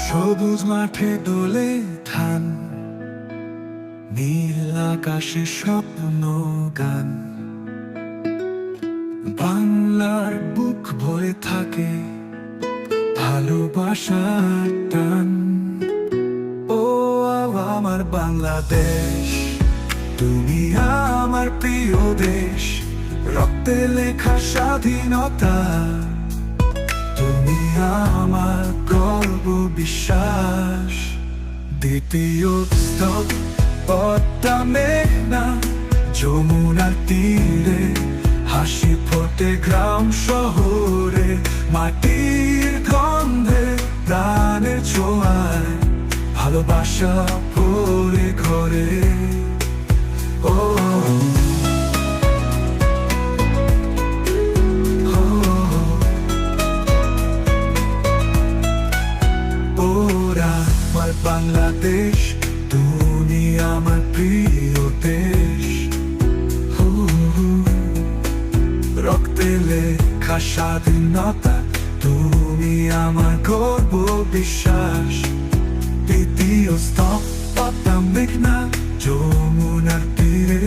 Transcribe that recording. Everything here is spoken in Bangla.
সবুজ মাঠে দোলে ধান, নীল আকাশে স্বপ্ন গান। বাংলার বুক ভরে থাকে ভালোবাসার টান। ও আমার বাংলাদেশ, তুমি আমার প্রিয় দেশ। রক্তে লেখা স্বাধীনতা, তুমি আমার গর্ব বিশ্বাস। দ্বিতীয় স্তর পদ্মা মেঘনা, যমুনার তীরে হাসি ফোটে গ্রাম শহরে। মাটির গন্ধে প্রাণের ছোঁয়ায় ভালোবাসা ভরে ঘরে। ও আমার বাংলাদেশ, তুমি আমার প্রিয় দেশ। রক্তে লেখা স্বাধীনতা, তুমি আমার গর্ব বিশ্বাস। দ্বিতীয় স্তর পদ্মা মেঘনা, যমুনার তীরে